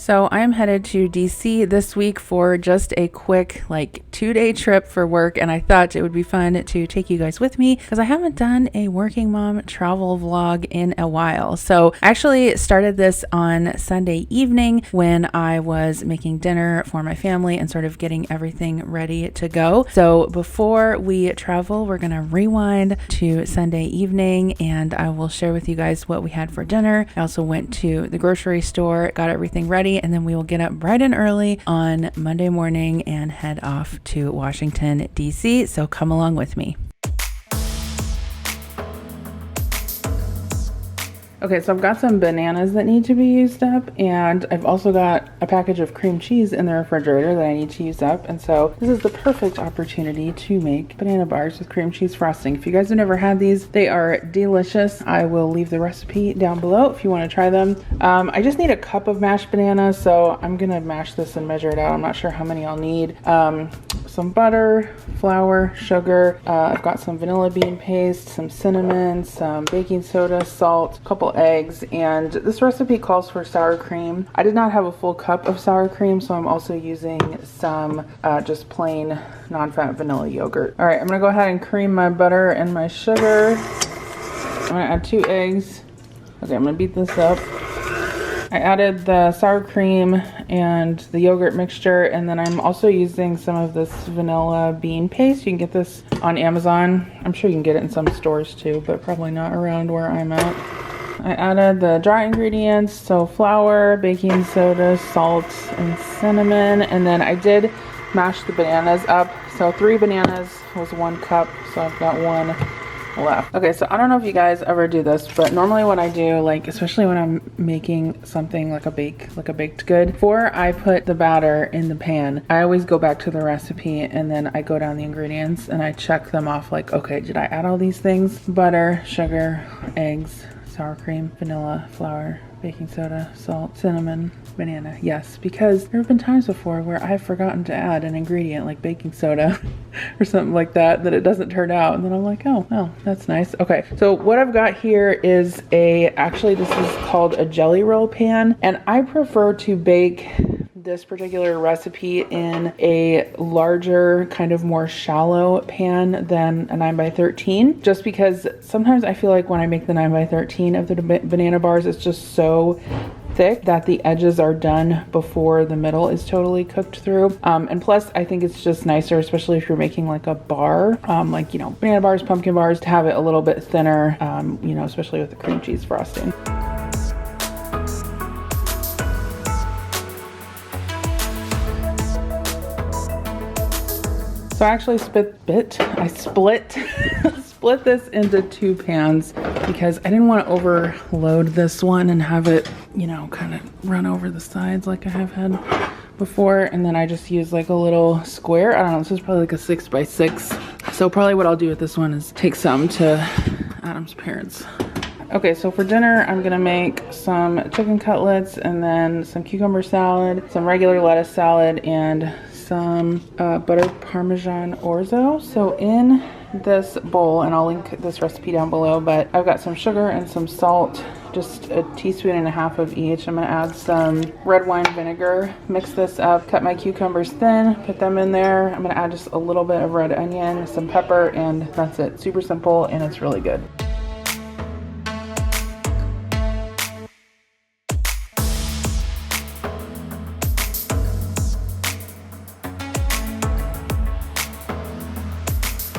So I'm headed to DC this week for just a quick 2-day trip for work, and I thought it would be fun to take you guys with me because I haven't done a working mom travel vlog in a while. So I actually started this on Sunday evening when I was making dinner for my family and sort of getting everything ready to go. So before we travel, we're going to rewind to Sunday evening and I will share with you guys what we had for dinner. I also went to the grocery store, got everything ready, and then we will get up bright and early on Monday morning and head off to Washington, D.C. So come along with me. Okay, so I've got some bananas that need to be used up, and I've also got a package of cream cheese in the refrigerator that I need to use up, and so this is the perfect opportunity to make banana bars with cream cheese frosting. If you guys have never had these, they are delicious. I will leave the recipe down below if you want to try them. I just need a cup of mashed bananas, so I'm gonna mash this and measure it out. I'm not sure how many I'll need. Some butter, flour, sugar. I've got some vanilla bean paste, some cinnamon, some baking soda, salt, a couple eggs, and this recipe calls for sour cream. I did not have a full cup of sour cream, so I'm also using some just plain non-fat vanilla yogurt. All right, I'm gonna go ahead and cream my butter and my sugar. I'm gonna add 2 eggs. Okay, I'm gonna beat this up. I added the sour cream and the yogurt mixture, and then I'm also using some of this vanilla bean paste. You can get this on Amazon. I'm sure you can get it in some stores too, but probably not around where I'm at. I added the dry ingredients, so flour, baking soda, salt, and cinnamon, and then I did mash the bananas up. So 3 bananas was 1 cup, so I've got 1 left. Okay, so I don't know if you guys ever do this, but normally what I do, especially when I'm making something like a baked good, before I put the batter in the pan, I always go back to the recipe and then I go down the ingredients and I check them off, okay, did I add all these things? Butter, sugar, eggs, sour cream, vanilla, flour, baking soda, salt, cinnamon, banana. Yes, because there have been times before where I've forgotten to add an ingredient like baking soda or something like that it doesn't turn out, and then I'm like, oh, well, that's nice. Okay, so what I've got here is actually this is called a jelly roll pan, and I prefer to bake this particular recipe in a larger, kind of more shallow pan than a 9x13, just because sometimes I feel like when I make the 9x13 of the banana bars, it's just so thick that the edges are done before the middle is totally cooked through. And plus, I think it's just nicer, especially if you're making like a bar, banana bars, pumpkin bars, to have it a little bit thinner, especially with the cream cheese frosting. So I actually split this into 2 pans because I didn't want to overload this one and have it, kind of run over the sides like I have had before. And then I just use a little square. I don't know, this is probably a 6x6. So probably what I'll do with this one is take some to Adam's parents. Okay, so for dinner, I'm gonna make some chicken cutlets and then some cucumber salad, some regular lettuce salad, and some buttered Parmesan Orzo. So in this bowl, and I'll link this recipe down below, but I've got some sugar and some salt, just a teaspoon and a half of each. I'm gonna add some red wine vinegar, mix this up, cut my cucumbers thin, put them in there. I'm gonna add just a little bit of red onion, some pepper, and that's it. Super simple, and it's really good.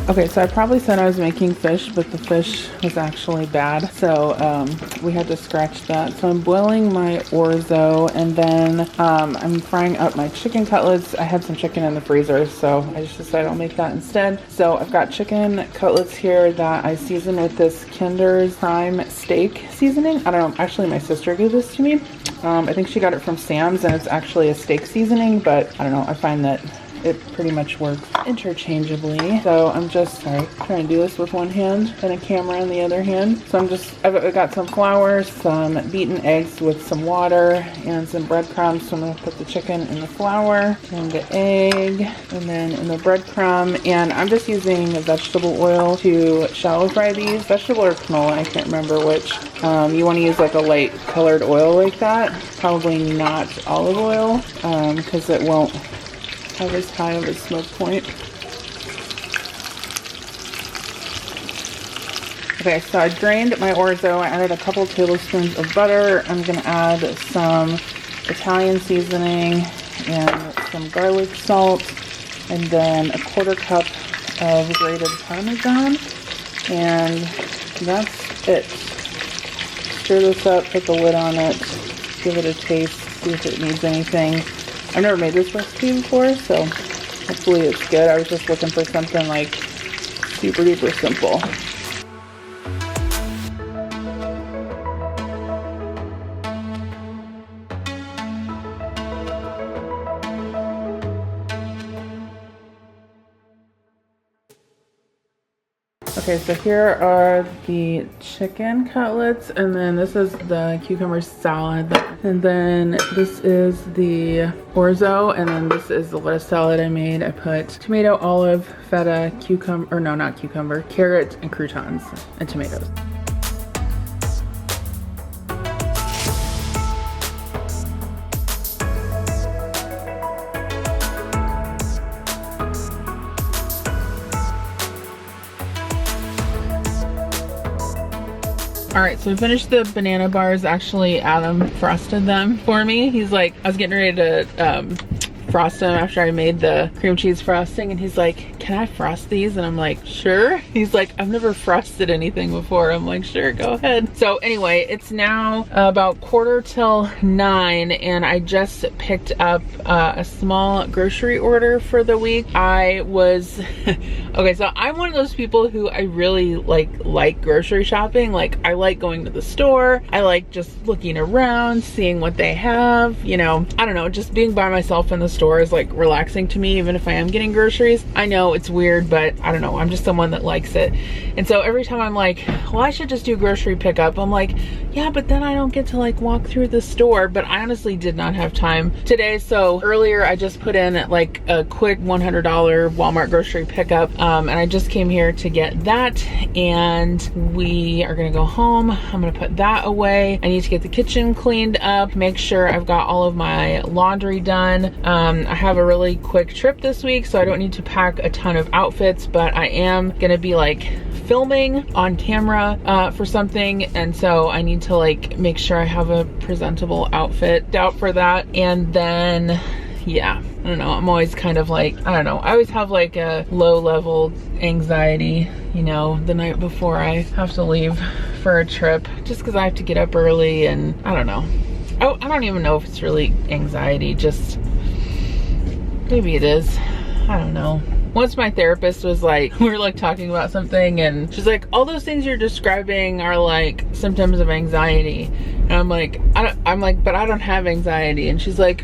Okay, so I probably said I was making fish, but the fish was actually bad, so we had to scratch that. So I'm boiling my orzo, and then I'm frying up my chicken cutlets. I had some chicken in the freezer, so I just decided I'll make that instead. So I've got chicken cutlets here that I season with this Kinder's Prime steak seasoning. I don't know, actually my sister gave this to me. I think she got it from Sam's, and it's actually a steak seasoning, but I don't know, I find that it pretty much works interchangeably. So I'm just, sorry, trying to do this with one hand and a camera in the other hand. So I've got some flour, some beaten eggs with some water, and some breadcrumbs. So I'm gonna put the chicken in the flour and the egg, and then in the breadcrumb. And I'm just using vegetable oil to shallow fry these. Vegetable or canola, I can't remember which. You want to use like a light colored oil like that. Probably not olive oil, because it won't have as high of a smoke point. Okay, so I drained my orzo. I added a couple tablespoons of butter. I'm gonna add some Italian seasoning and some garlic salt, and then a 1/4 cup of grated Parmesan, and that's it. Stir this up, put the lid on it, give it a taste, see if it needs anything. I've never made this recipe before, so hopefully it's good. I was just looking for something like super duper simple. Okay, so here are the chicken cutlets, and then this is the cucumber salad, and then this is the orzo, and then this is the lettuce salad I made. I put tomato, olive, feta, cucumber, or no, not cucumber, carrot, and croutons, and tomatoes. All right, so I finished the banana bars. Actually, Adam frosted them for me. He's like, I was getting ready to frost them after I made the cream cheese frosting, and he's like, can I frost these? And I'm like, sure. He's like, I've never frosted anything before. I'm like, sure, go ahead. So anyway, it's now about 9:15, and I just picked up a small grocery order for the week. I was okay, so I'm one of those people who I really like grocery shopping. Like, I like going to the store. I like just looking around, seeing what they have, you know. I don't know, just being by myself in the store is like relaxing to me, even if I am getting groceries. I know it's weird, but I don't know, I'm just someone that likes it. And so every time I'm like, well, I should just do grocery pickup, I'm like, yeah, but then I don't get to like walk through the store. But I honestly did not have time today. So earlier I just put in like a quick $100 Walmart grocery pickup, and I just came here to get that, and we are gonna go home. I'm gonna put that away. I need to get the kitchen cleaned up, make sure I've got all of my laundry done. I have a really quick trip this week, so I don't need to pack a ton of outfits, but I am gonna be like filming on camera for something, and so I need to like make sure I have a presentable outfit out for that. And then yeah, I don't know, I'm always kind of like, I don't know, I always have like a low level anxiety, you know, the night before I have to leave for a trip, just because I have to get up early, and I don't know. I don't even know if it's really anxiety, just maybe it is, I don't know. Once my therapist was like, we were like talking about something, and she's like, all those things you're describing are like symptoms of anxiety. And I'm like, but I don't have anxiety. And she's like,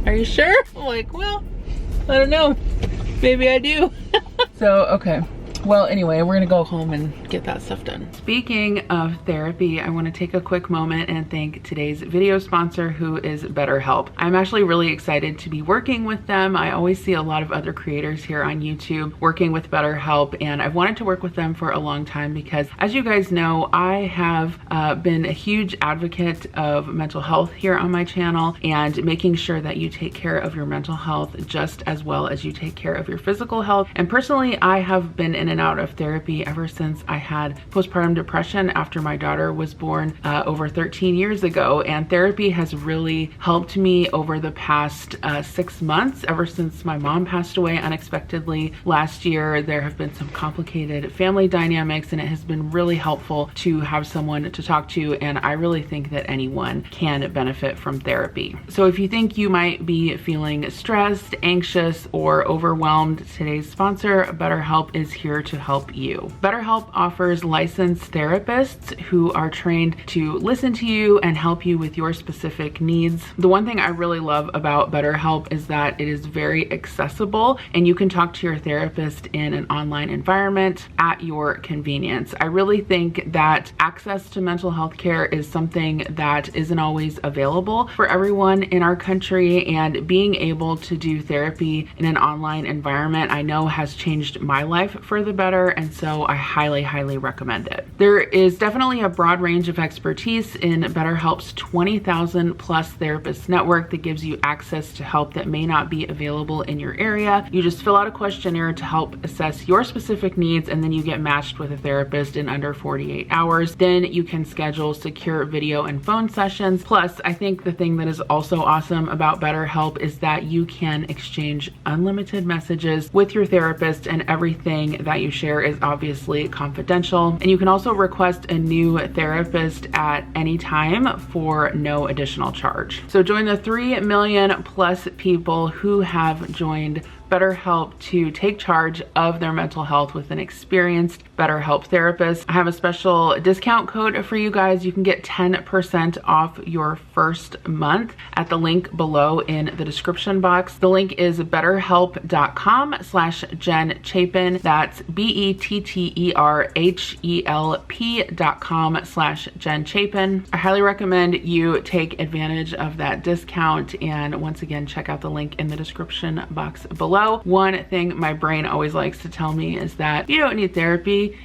are you sure? I'm like, well, I don't know, maybe I do. So, okay. Well, anyway, we're gonna go home and get that stuff done. Speaking of therapy, I want to take a quick moment and thank today's video sponsor, who is BetterHelp. I'm actually really excited to be working with them. I always see a lot of other creators here on YouTube working with BetterHelp, and I've wanted to work with them for a long time because, as you guys know, I have been a huge advocate of mental health here on my channel, and making sure that you take care of your mental health just as well as you take care of your physical health. And personally, I have been in and out of therapy ever since I had postpartum depression after my daughter was born over 13 years ago, and therapy has really helped me over the past 6 months, ever since my mom passed away unexpectedly last year. There have been some complicated family dynamics, and it has been really helpful to have someone to talk to, and I really think that anyone can benefit from therapy. So if you think you might be feeling stressed, anxious, or overwhelmed, today's sponsor, BetterHelp, is here to help you. BetterHelp offers offers licensed therapists who are trained to listen to you and help you with your specific needs. The one thing I really love about BetterHelp is that it is very accessible and you can talk to your therapist in an online environment at your convenience. I really think that access to mental health care is something that isn't always available for everyone in our country, and being able to do therapy in an online environment I know has changed my life for the better, and so I highly recommend it. There is definitely a broad range of expertise in BetterHelp's 20,000 plus therapist network that gives you access to help that may not be available in your area. You just fill out a questionnaire to help assess your specific needs, and then you get matched with a therapist in under 48 hours. Then you can schedule secure video and phone sessions. Plus, I think the thing that is also awesome about BetterHelp is that you can exchange unlimited messages with your therapist, and everything that you share is obviously confidential. And you can also request a new therapist at any time for no additional charge. So join the 3 million plus people who have joined BetterHelp to take charge of their mental health with an experienced BetterHelp therapist. I have a special discount code for you guys. You can get 10% off your first month at the link below in the description box. The link is betterhelp.com/Jen Chapin. That's BETTERHELP.com/Jen Chapin. I highly recommend you take advantage of that discount, and once again, check out the link in the description box below. One thing my brain always likes to tell me is that you don't need therapy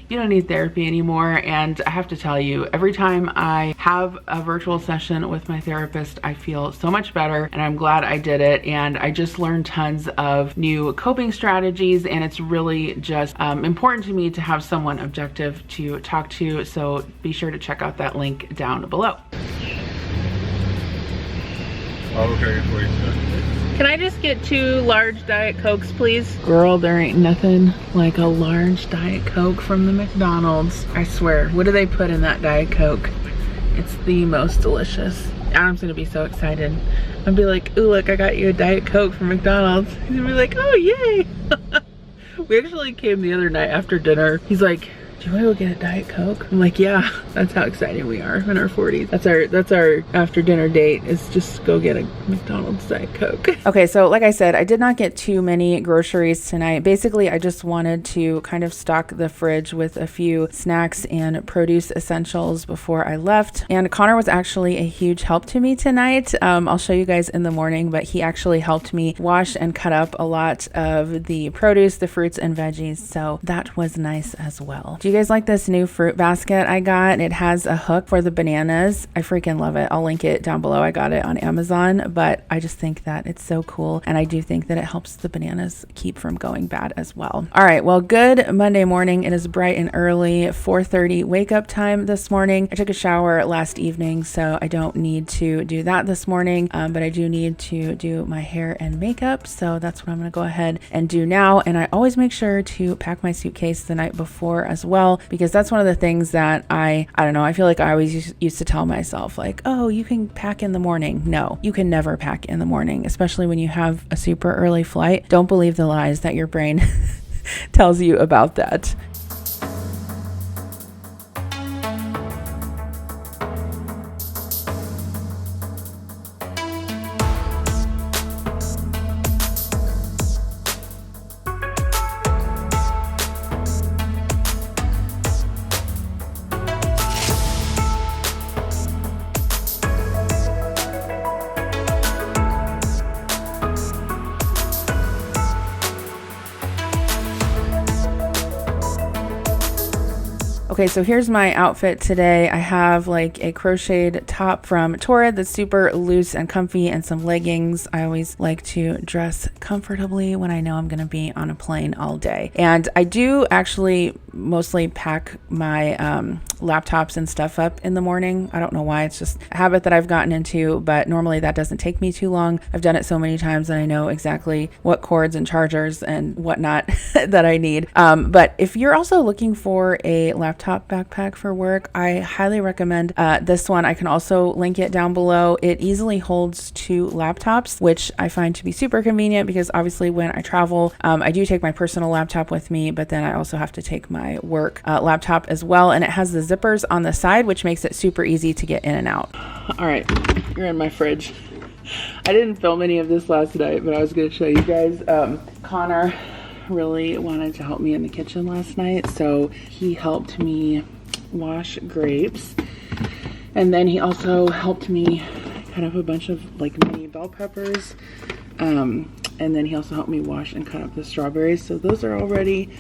anymore, and I have to tell you, every time I have a virtual session with my therapist, I feel so much better, and I'm glad I did it. And I just learned tons of new coping strategies, and it's really just important to me to have someone objective to talk to, so be sure to check out that link down below. Okay, wait. Can I just get 2 large Diet Cokes, please? Girl, there ain't nothing like a large Diet Coke from the McDonald's. I swear, what do they put in that Diet Coke? It's the most delicious. Adam's gonna be so excited. I'll be like, ooh, look, I got you a Diet Coke from McDonald's. He's gonna be like, oh, yay. We actually came the other night after dinner. He's like, do you want to go get a Diet Coke? I'm like, yeah, that's how excited we are in our 40s. That's our after dinner date, is just go get a McDonald's Diet Coke. Okay, so like I said, I did not get too many groceries tonight. Basically, I just wanted to kind of stock the fridge with a few snacks and produce essentials before I left. And Connor was actually a huge help to me tonight. I'll show you guys in the morning, but he actually helped me wash and cut up a lot of the produce, the fruits and veggies. So that was nice as well. Do you guys like this new fruit basket I got? It has a hook for the bananas. I freaking love it. I'll link it down below. I got it on Amazon, but I just think that it's so cool, and I do think that it helps the bananas keep from going bad as well. All right, well, good Monday morning. It is bright and early, 4:30 wake up time this morning. I took a shower last evening, so I don't need to do that this morning, but I do need to do my hair and makeup, so that's what I'm gonna go ahead and do now. And I always make sure to pack my suitcase the night before as well, because that's one of the things that I don't know, I feel like I always used to tell myself, like, oh, you can pack in the morning. No, you can never pack in the morning, especially when you have a super early flight. Don't believe the lies that your brain tells you about that. Okay, so here's my outfit today. I have like a crocheted top from Torrid that's super loose and comfy, and some leggings. I always like to dress comfortably when I know I'm gonna be on a plane all day. And I do actually mostly pack my laptops and stuff up in the morning. I don't know why, it's just a habit that I've gotten into, but normally that doesn't take me too long. I've done it so many times that I know exactly what cords and chargers and whatnot that I need. But if you're also looking for a laptop backpack for work, I highly recommend this one. I can also link it down below. It easily holds 2 laptops, which I find to be super convenient, because obviously when I travel, I do take my personal laptop with me, but then I also have to take my my work laptop as well. And it has the zippers on the side, which makes it super easy to get in and out. All right, you're in my fridge. I didn't film any of this last night, but I was going to show you guys. Connor really wanted to help me in the kitchen last night, so he helped me wash grapes, and then he also helped me cut up a bunch of like mini bell peppers, and then he also helped me wash and cut up the strawberries. So those are all ready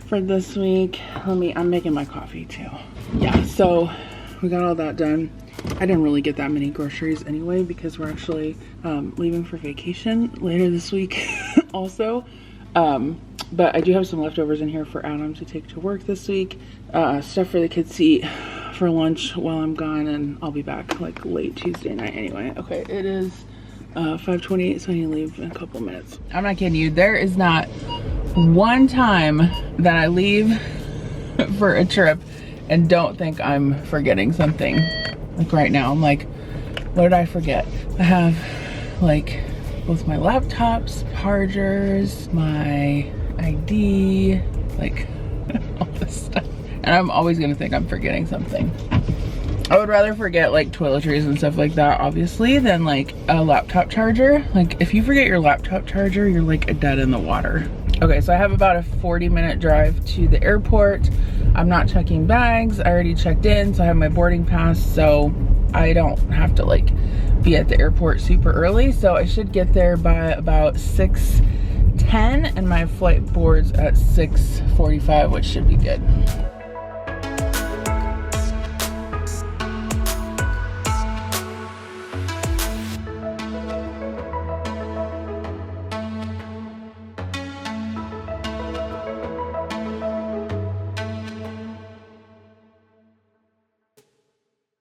for this week. I'm making my coffee too. Yeah, so we got all that done. I didn't really get that many groceries anyway because we're actually leaving for vacation later this week also. But I do have some leftovers in here for Adam to take to work this week. Stuff for the kids to eat for lunch while I'm gone, and I'll be back like late Tuesday night anyway. Okay, it is 5:28, so I need to leave in a couple minutes. I'm not kidding you. There is not one time that I leave for a trip and don't think I'm forgetting something. Like right now, I'm like, what did I forget? I have like both my laptops, chargers, my ID, like all this stuff. And I'm always gonna think I'm forgetting something. I would rather forget like toiletries and stuff like that, obviously, than like a laptop charger. Like if you forget your laptop charger, you're like dead in the water. Okay, so I have about a 40-minute drive to the airport. I'm not checking bags. I already checked in, so I have my boarding pass, so I don't have to like be at the airport super early. So I should get there by about 6:10, and my flight boards at 6:45, which should be good.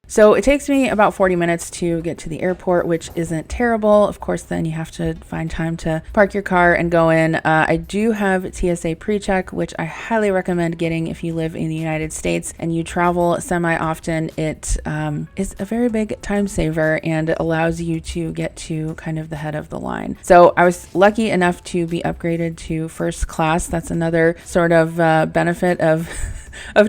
So it takes me about 40 minutes to get to the airport, which isn't terrible. Of course, then you have to find time to park your car and go in. I do have TSA pre-check, which I highly recommend getting if you live in the United States and you travel semi-often. It is a very big time saver and allows you to get to kind of the head of the line. So I was lucky enough to be upgraded to first class. That's another sort of benefit of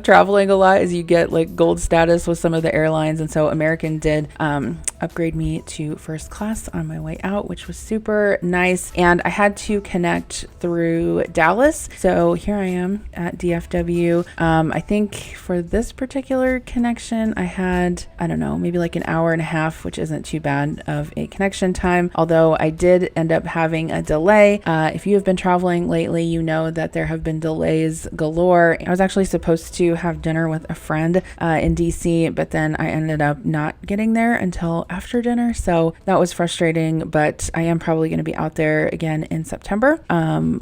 traveling a lot, is you get like gold status with some of the airlines, and so American did upgrade me to first class on my way out, which was super nice. And I had to connect through Dallas, so here I am at DFW. I think for this particular connection I had, I don't know, maybe like an hour and a half, which isn't too bad of a connection time, although I did end up having a delay. If you have been traveling lately, you know that there have been delays galore. I was actually supposed to have dinner with a friend in DC, but then I ended up not getting there until after dinner, so that was frustrating. But I am probably going to be out there again in September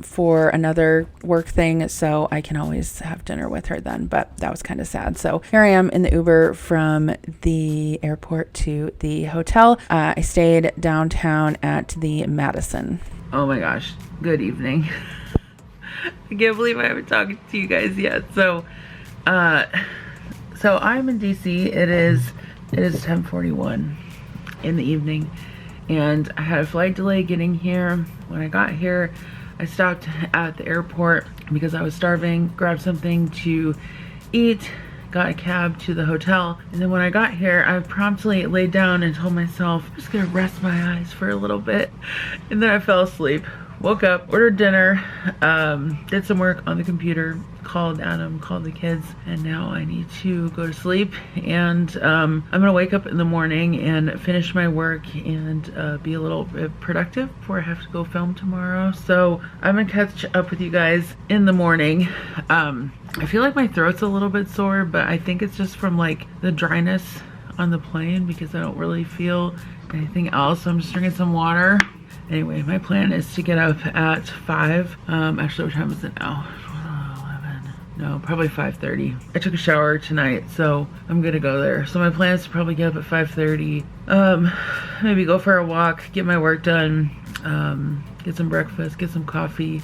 for another work thing, so I can always have dinner with her then. But that was kind of sad. So here I am in the Uber from the airport to the hotel. I stayed downtown at the Madison. Oh my gosh, good evening. I can't believe I haven't talked to you guys yet. So I'm in DC. It is 10:41 in the evening, and I had a flight delay getting here. When I got here, I stopped at the airport because I was starving, grabbed something to eat, got a cab to the hotel, and then when I got here, I promptly laid down and told myself, I'm just gonna rest my eyes for a little bit, and then I fell asleep. Woke up, ordered dinner, did some work on the computer, called Adam, called the kids, and now I need to go to sleep. And I'm gonna wake up in the morning and finish my work and be a little bit productive before I have to go film tomorrow. So I'm gonna catch up with you guys in the morning. I feel like my throat's a little bit sore, but I think it's just from like the dryness on the plane because I don't really feel anything else. So I'm just drinking some water. Anyway, my plan is to get up at 5. Actually, what time is it now? 11. No, probably 5:30. I took a shower tonight, so I'm gonna go there. So my plan is to probably get up at 5:30. Maybe go for a walk, get my work done, get some breakfast, get some coffee.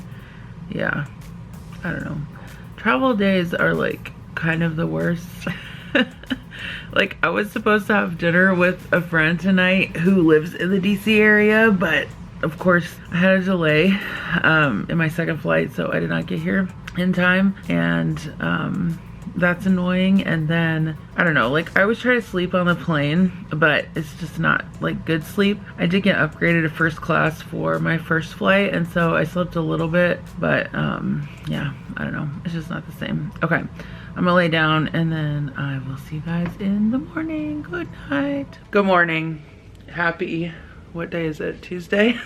Yeah, I don't know. Travel days are like kind of the worst. Like I was supposed to have dinner with a friend tonight who lives in the DC area, but of course, I had a delay in my second flight, so I did not get here in time, and that's annoying. And then I don't know, like I always try to sleep on the plane, but it's just not like good sleep. I did get upgraded to first class for my first flight, and so I slept a little bit, but yeah, I don't know, it's just not the same. Okay, I'm gonna lay down and then I will see you guys in the morning. Good night. Good morning. Happy, what day is it? Tuesday?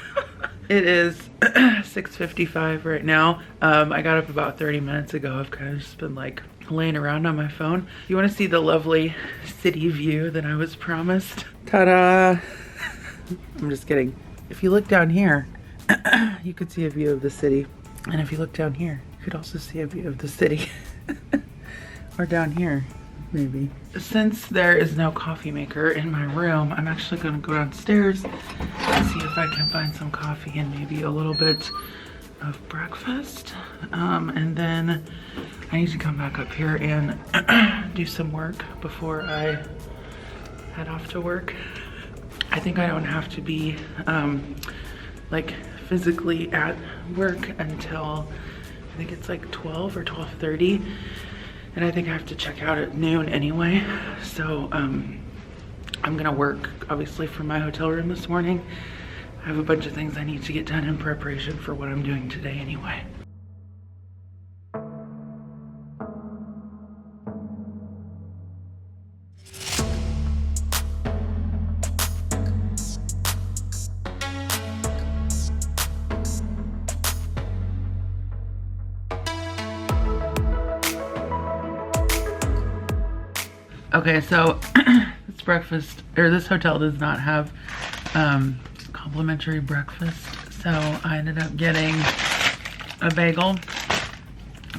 It is 6:55 right now. I got up about 30 minutes ago. I've kind of just been like laying around on my phone. You want to see the lovely city view that I was promised? Ta-da! I'm just kidding. If you look down here, you could see a view of the city. And if you look down here, you could also see a view of the city. Or down here, maybe. Since there is no coffee maker in my room, I'm actually gonna go downstairs and see if I can find some coffee and maybe a little bit of breakfast. And then I need to come back up here and do some work before I head off to work. I think I don't have to be like physically at work until I think it's like 12 or 12:30. And I think I have to check out at noon anyway. So I'm gonna work obviously from my hotel room this morning. I have a bunch of things I need to get done in preparation for what I'm doing today anyway. Okay, so this breakfast, or this hotel does not have complimentary breakfast. So I ended up getting a bagel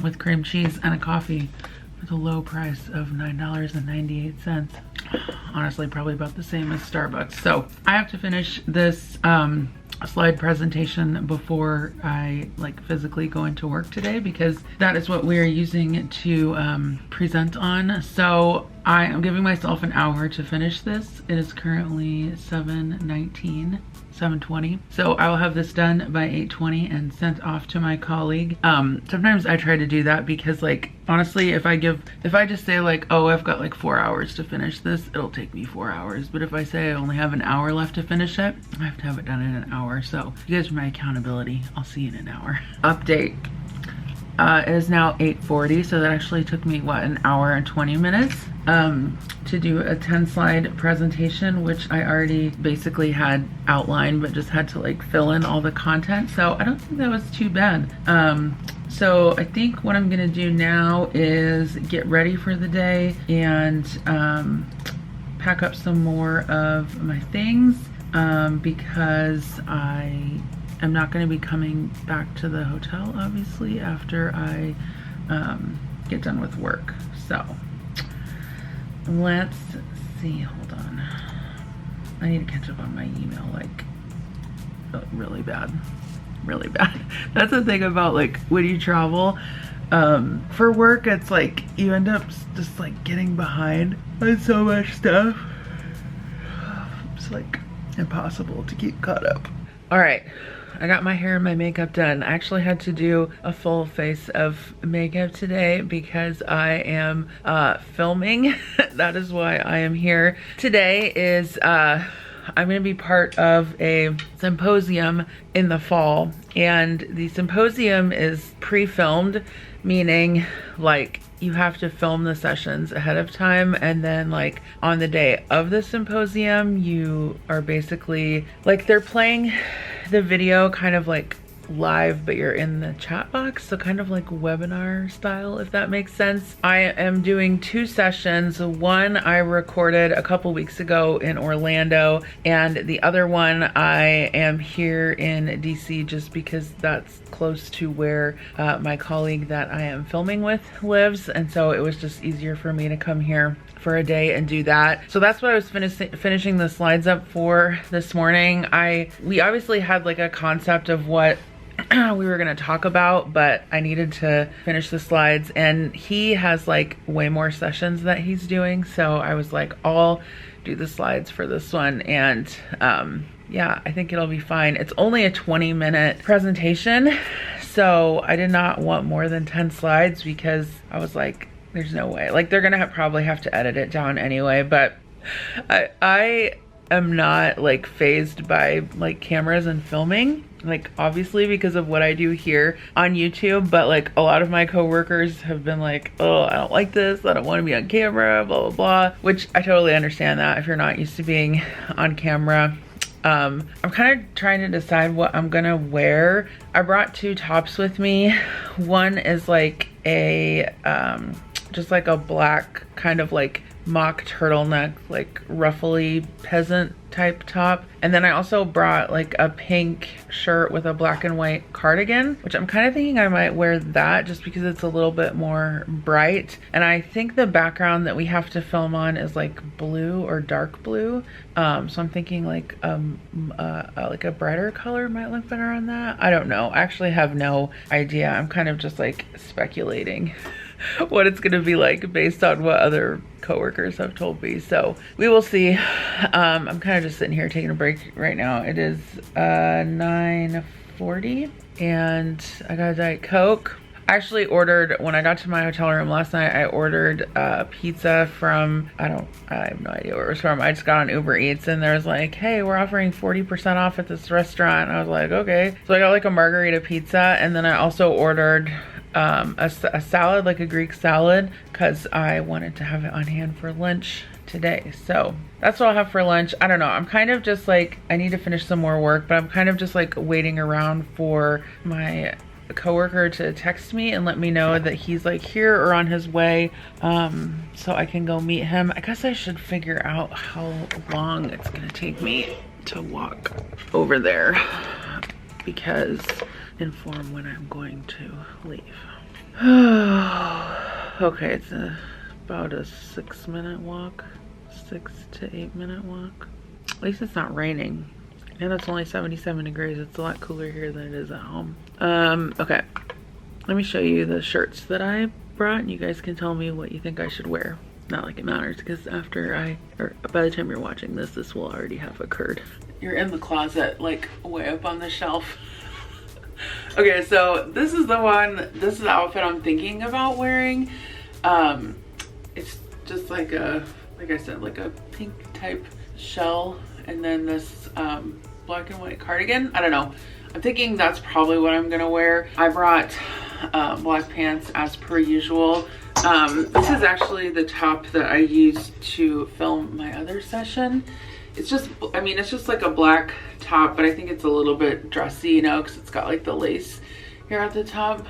with cream cheese and a coffee with a low price of $9.98. Honestly, probably about the same as Starbucks. So I have to finish this slide presentation before I like physically go into work today, because that is what we're using to present on. So I am giving myself an hour to finish this. It is currently 7:20. So I will have this done by 8:20 and sent off to my colleague. Sometimes I try to do that because like, honestly, if I just say like, oh, I've got like 4 hours to finish this, it'll take me 4 hours. But if I say I only have an hour left to finish it, I have to have it done in an hour. So you guys are my accountability. I'll see you in an hour. Update. It is now 8:40, so that actually took me, what, an hour and 20 minutes to do a 10 slide presentation, which I already basically had outlined, but just had to like fill in all the content. So I don't think that was too bad. So I think what I'm gonna do now is get ready for the day and pack up some more of my things because I'm not going to be coming back to the hotel, obviously, after I get done with work. So let's see, hold on. I need to catch up on my email, like, really bad. Really bad. That's the thing about, like, when you travel for work, it's like, you end up just, like, getting behind on so much stuff. It's, like, impossible to keep caught up. All right. I got my hair and my makeup done. I actually had to do a full face of makeup today because I am filming. That is why I am here. Today is, I'm gonna be part of a symposium in the fall, and the symposium is pre-filmed, meaning like you have to film the sessions ahead of time, and then like on the day of the symposium you are basically like, they're playing the video kind of like live, but you're in the chat box, so kind of like webinar style, if that makes sense. I am doing 2 sessions. One I recorded a couple weeks ago in Orlando, and the other one I am here in DC just because that's close to where my colleague that I am filming with lives, and so it was just easier for me to come here for a day and do that. So that's what I was finishing the slides up for this morning. We obviously had like a concept of what we were gonna talk about, but I needed to finish the slides, and he has like way more sessions that he's doing, so I was like, I'll do the slides for this one and yeah, I think it'll be fine. It's only a 20-minute presentation, so I did not want more than 10 slides because I was like, there's no way. Like, they're gonna probably have to edit it down anyway, but I am not like phased by like cameras and filming, like obviously because of what I do here on YouTube, but like a lot of my coworkers have been like, oh, I don't like this, I don't want to be on camera, blah blah blah, which I totally understand that if you're not used to being on camera. I'm kind of trying to decide what I'm gonna wear. I brought 2 tops with me. One is like a just like a black kind of like mock turtleneck, like ruffly peasant type top, and then I also brought like a pink shirt with a black and white cardigan, which I'm kind of thinking I might wear that just because it's a little bit more bright, and I think the background that we have to film on is like blue or dark blue, so I'm thinking like a brighter color might look better on that. I don't know, I actually have no idea. I'm kind of just like speculating what it's gonna be like based on what other coworkers have told me, so we will see. I'm kind of just sitting here taking a break right now. It is 9:40 and I got a Diet Coke. I actually ordered, when I got to my hotel room last night, I ordered pizza from, I have no idea where it was from. I just got on Uber Eats and there was like, hey, we're offering 40% off at this restaurant. And I was like, okay. So I got like a margarita pizza, and then I also ordered a salad, like a Greek salad, because I wanted to have it on hand for lunch today. So that's what I'll have for lunch. I don't know, I'm kind of just like, I need to finish some more work, but I'm kind of just like waiting around for my coworker to text me and let me know that he's like here or on his way, so I can go meet him. I guess I should figure out how long it's gonna take me to walk over there, because inform when I'm going to leave. Okay, it's about a 6-minute walk, 6 to 8 minute walk. At least it's not raining. And it's only 77 degrees. It's a lot cooler here than it is at home. Okay. Let me show you the shirts that I brought, and you guys can tell me what you think I should wear. Not like it matters, because by the time you're watching this, this will already have occurred. You're in the closet, like way up on the shelf. Okay, so this is the outfit I'm thinking about wearing. It's just like I said, like a pink type shell, and then this black and white cardigan. I don't know, I'm thinking that's probably what I'm gonna wear. I brought black pants as per usual. This is actually the top that I used to film my other session. It's just, I mean, it's just like a black top, but I think it's a little bit dressy, you know, because it's got like the lace here at the top.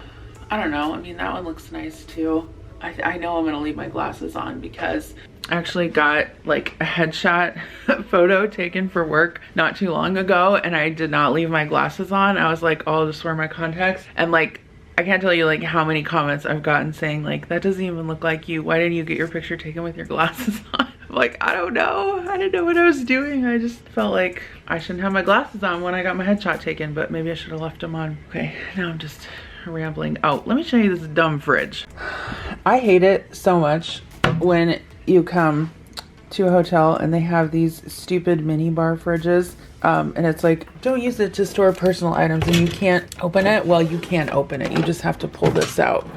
I don't know, I mean, that one looks nice too. I know I'm gonna leave my glasses on because I actually got like a headshot photo taken for work not too long ago, and I did not leave my glasses on. I was like, oh, I'll just wear my contacts. And like, I can't tell you like how many comments I've gotten saying like, that doesn't even look like you. Why didn't you get your picture taken with your glasses on? I'm like, I don't know. I didn't know what I was doing. I just felt like I shouldn't have my glasses on when I got my headshot taken, but maybe I should have left them on. Okay, now I'm just rambling. Oh, let me show you this dumb fridge. I hate it so much when you come to a hotel and they have these stupid mini bar fridges, and it's like, don't use it to store personal items, and you can't open it. Well, you can't open it. You just have to pull this out.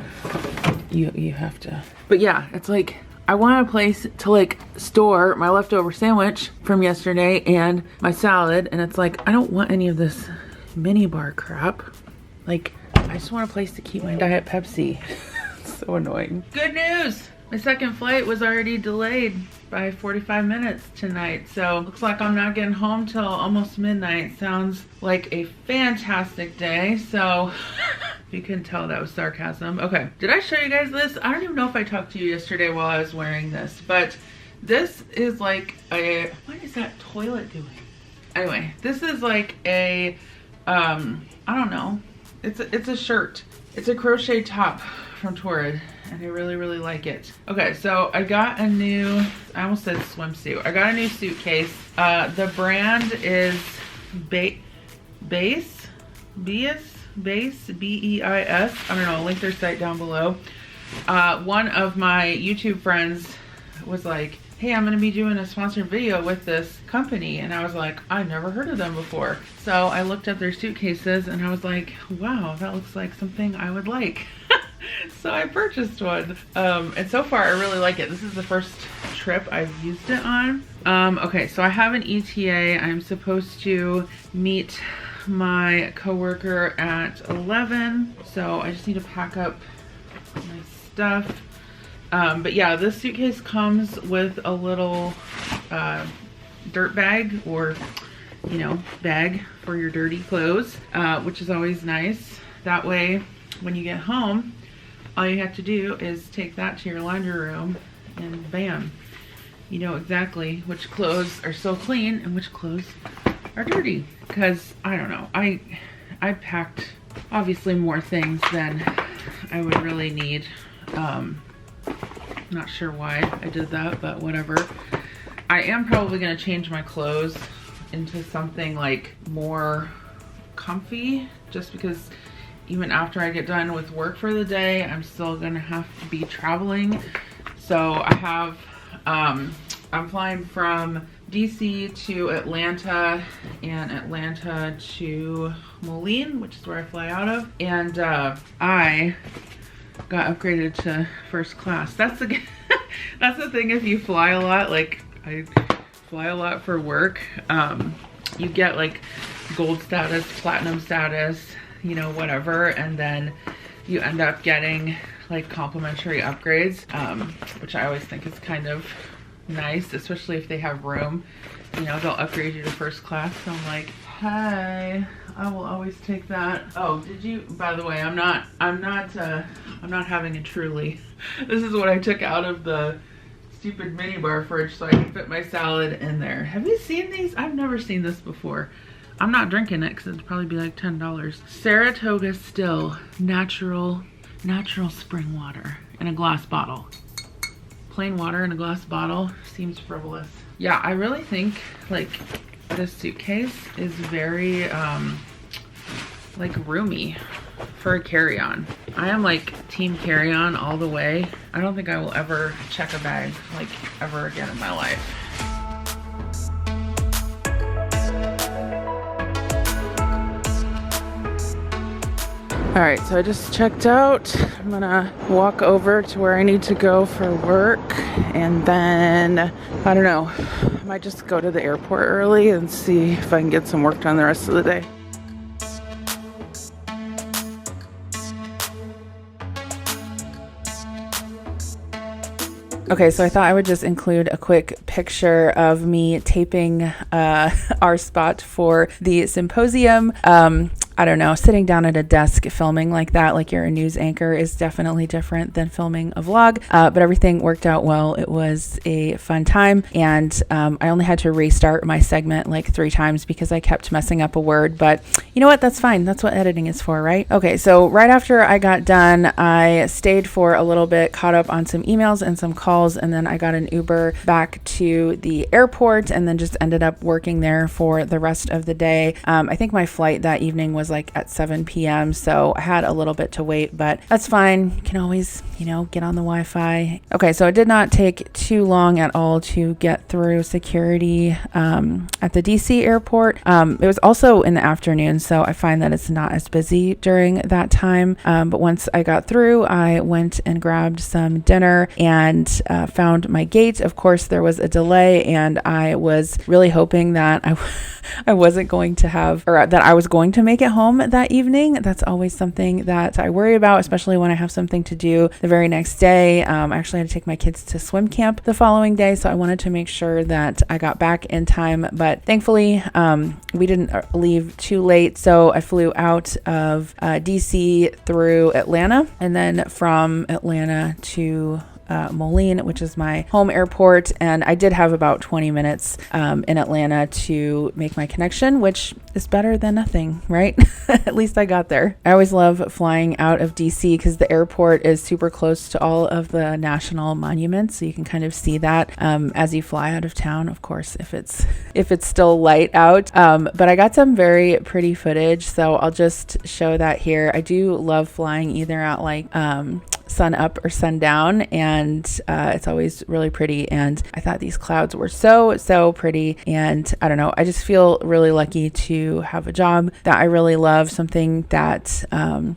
You have to. But yeah, it's like, I want a place to like store my leftover sandwich from yesterday and my salad, and it's like, I don't want any of this mini bar crap. Like, I just want a place to keep my Diet Pepsi. So annoying. Good news! My second flight was already delayed by 45 minutes tonight, so looks like I'm not getting home till almost midnight. Sounds like a fantastic day. So you can tell that was sarcasm. Okay, did I show you guys this? I don't even know if I talked to you yesterday while I was wearing this, but this is like a, what is that toilet doing? Anyway, this is like a, I don't know. It's a shirt. It's a crochet top from Torrid, and I really, really like it. Okay, so I got a new, I almost said swimsuit. I got a new suitcase. The brand is Beis, B-E-I-S. I don't know, I'll link their site down below. One of my YouTube friends was like, hey, I'm going to be doing a sponsored video with this company. And I was like, I've never heard of them before. So I looked up their suitcases and I was like, wow, that looks like something I would like. So I purchased one. And so far I really like it. This is the first trip I've used it on. Okay, so I have an ETA. I'm supposed to meet my coworker at 11. So I just need to pack up my stuff. But yeah, this suitcase comes with a little dirt bag, or you know, bag for your dirty clothes, which is always nice. That way when you get home, all you have to do is take that to your laundry room and bam, you know exactly which clothes are so clean and which clothes are dirty. Because I don't know, I packed obviously more things than I would really need. Not sure why I did that, but whatever. I am probably going to change my clothes into something like more comfy, just because even after I get done with work for the day, I'm still going to have to be traveling. So I have, I'm flying from DC to Atlanta and Atlanta to Moline, which is where I fly out of. And I got upgraded to first class. That's the that's the thing, if you fly a lot, like I fly a lot for work, you get like gold status, platinum status, you know, whatever, and then you end up getting like complimentary upgrades, which I always think is kind of nice, especially if they have room. You know, they'll upgrade you to first class. So I'm like, hey, I will always take that. Oh, did you, by the way, I'm not having a Truly. This is what I took out of the stupid mini bar fridge so I can fit my salad in there. Have you seen these? I've never seen this before. I'm not drinking it because it'd probably be like $10. Saratoga Still natural spring water in a glass bottle. Plain water in a glass bottle seems frivolous. Yeah, I really think like this suitcase is very like roomy for a carry-on. I am like team carry-on all the way. I don't think I will ever check a bag like ever again in my life. All right, so I just checked out. I'm gonna walk over to where I need to go for work, and then, I don't know, I might just go to the airport early and see if I can get some work done the rest of the day. Okay, so I thought I would just include a quick picture of me taping our spot for the symposium. I don't know, sitting down at a desk filming like that, like you're a news anchor, is definitely different than filming a vlog, but everything worked out well. It was a fun time, and I only had to restart my segment like 3 times because I kept messing up a word, but you know what, that's fine. That's what editing is for, right? Okay, so right after I got done, I stayed for a little bit, caught up on some emails and some calls, and then I got an Uber back to the airport and then just ended up working there for the rest of the day. I think my flight that evening was like at 7 p.m. so I had a little bit to wait, but that's fine. You can always, you know, get on the Wi-Fi. Okay, so it did not take too long at all to get through security at the DC airport. It was also in the afternoon, so I find that it's not as busy during that time. But once I got through, I went and grabbed some dinner and found my gate. Of course, there was a delay, and I was really hoping that I wasn't going to have, or that I was going to make it home that evening. That's always something that I worry about, especially when I have something to do the very next day. I actually had to take my kids to swim camp the following day, so I wanted to make sure that I got back in time. But thankfully, we didn't leave too late, so I flew out of DC through Atlanta, and then from Atlanta to Moline, which is my home airport, and I did have about 20 minutes in Atlanta to make my connection, which is better than nothing, right? At least I got there. I always love flying out of DC because the airport is super close to all of the national monuments, so you can kind of see that as you fly out of town, of course, if it's still light out. But I got some very pretty footage, so I'll just show that here. I do love flying either at like sun up or sun down, and it's always really pretty. And I thought these clouds were so pretty, and I don't know, I just feel really lucky to have a job that I really love, something that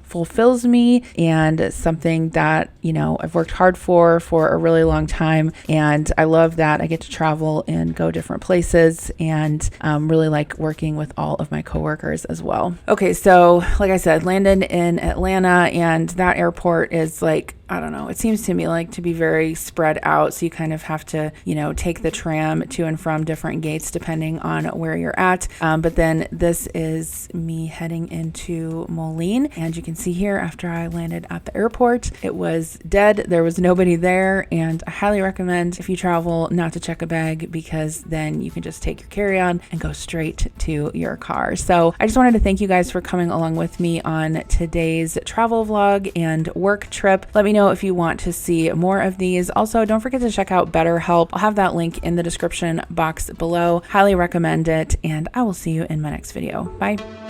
fulfills me, and something that, you know, I've worked hard for a really long time. And I love that I get to travel and go different places, and really like working with all of my coworkers as well. Okay, so like I said, landed in Atlanta, and that airport is like, I don't know, it seems to me like to be very spread out. So you kind of have to, you know, take the tram to and from different gates depending on where you're at. But then this is me heading into Moline. And you can see here, after I landed at the airport, it was dead. There was nobody there. And I highly recommend, if you travel, not to check a bag, because then you can just take your carry-on and go straight to your car. So I just wanted to thank you guys for coming along with me on today's travel vlog and work trip. Let me know if you want to see more of these. Also, don't forget to check out BetterHelp. I'll have that link in the description box below. Highly recommend it, and I will see you in my next video. Bye.